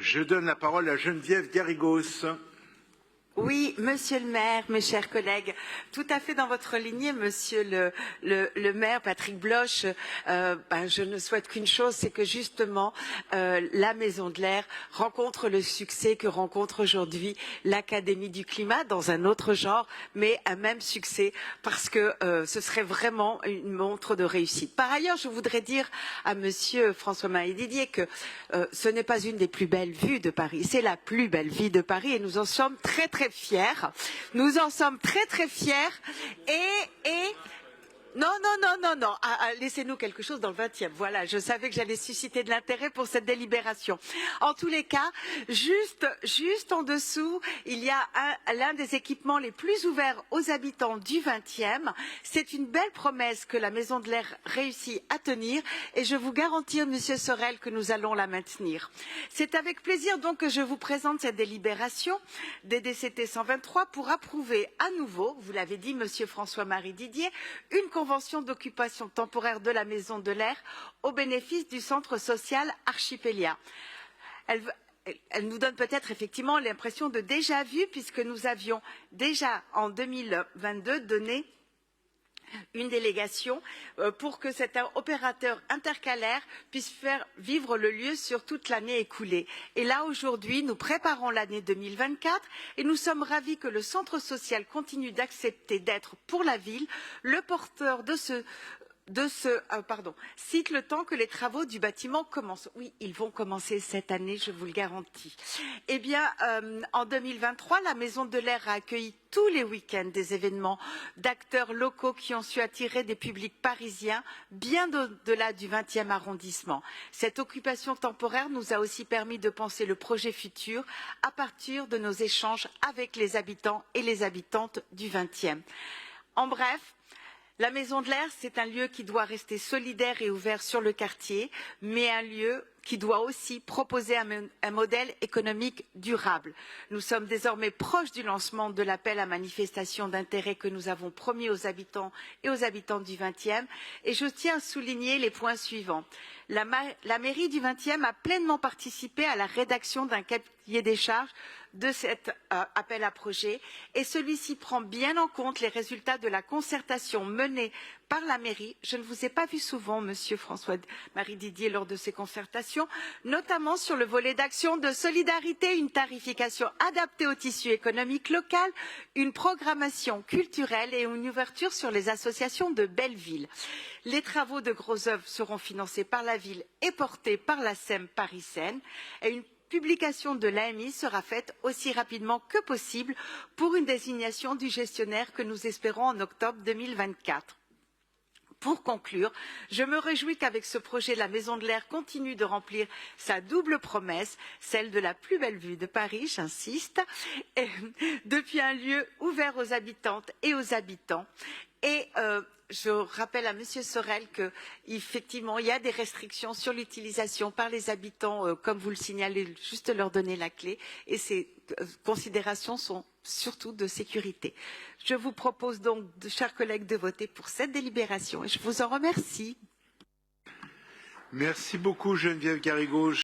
Je donne la parole à Geneviève Garrigos. Oui, monsieur le maire, mes chers collègues, tout à fait dans votre lignée, monsieur le maire Patrick Bloch, je ne souhaite qu'une chose, c'est que justement la Maison de l'Air rencontre le succès que rencontre aujourd'hui l'Académie du climat dans un autre genre, mais un même succès, parce que ce serait vraiment une montre de réussite. Par ailleurs, je voudrais dire à monsieur François-Marie Didier que ce n'est pas une des plus belles vues de Paris, c'est la plus belle ville de Paris et nous en sommes très fiers. Nous en sommes très fiers et non, laissez-nous quelque chose dans le 20e. Voilà, je savais que j'allais susciter de l'intérêt pour cette délibération. En tous les cas, juste en dessous, il y a l'un des équipements les plus ouverts aux habitants du 20e. C'est une belle promesse que la Maison de l'Air réussit à tenir et je vous garantis, monsieur Sorel, que nous allons la maintenir. C'est avec plaisir donc que je vous présente cette délibération des DCT 123 pour approuver à nouveau, vous l'avez dit, monsieur François-Marie Didier, une convention d'occupation temporaire de la Maison de l'Air au bénéfice du centre social Archipélia. Elle nous donne peut-être effectivement l'impression de déjà vu puisque nous avions déjà en 2022 donné une délégation pour que cet opérateur intercalaire puisse faire vivre le lieu sur toute l'année écoulée. Et là, aujourd'hui, nous préparons l'année 2024 et nous sommes ravis que le centre social continue d'accepter d'être pour la ville le porteur de ce site le temps que les travaux du bâtiment commencent. Oui, ils vont commencer cette année, je vous le garantis. Eh bien, en 2023, la Maison de l'Air a accueilli tous les week-ends des événements d'acteurs locaux qui ont su attirer des publics parisiens bien au-delà du 20e arrondissement. Cette occupation temporaire nous a aussi permis de penser le projet futur à partir de nos échanges avec les habitants et les habitantes du 20e. En bref, la Maison de l'Air, c'est un lieu qui doit rester solidaire et ouvert sur le quartier, mais un lieu qui doit aussi proposer un modèle économique durable. Nous sommes désormais proches du lancement de l'appel à manifestation d'intérêt que nous avons promis aux habitants et aux habitantes du 20e et je tiens à souligner les points suivants. La mairie du 20e a pleinement participé à la rédaction d'un cahier des charges de cet appel à projet et celui-ci prend bien en compte les résultats de la concertation menée par la mairie. Je ne vous ai pas vu souvent, monsieur François-Marie Didier, lors de ces concertations, notamment sur le volet d'action de solidarité, une tarification adaptée au tissu économique local, une programmation culturelle et une ouverture sur les associations de belles villes. Les travaux de gros œuvres seront financés par la ville et portés par la SEM Paris-Seine et une publication de l'AMI sera faite aussi rapidement que possible pour une désignation du gestionnaire que nous espérons en octobre 2024. Pour conclure, je me réjouis qu'avec ce projet, la Maison de l'Air continue de remplir sa double promesse, celle de la plus belle vue de Paris, j'insiste, depuis un lieu ouvert aux habitantes et aux habitants. Et je rappelle à monsieur Sorel qu'effectivement, il y a des restrictions sur l'utilisation par les habitants, comme vous le signalez, juste leur donner la clé. Et ces considérations sont surtout de sécurité. Je vous propose donc, chers collègues, de voter pour cette délibération et je vous en remercie. Merci beaucoup Geneviève Garrigos.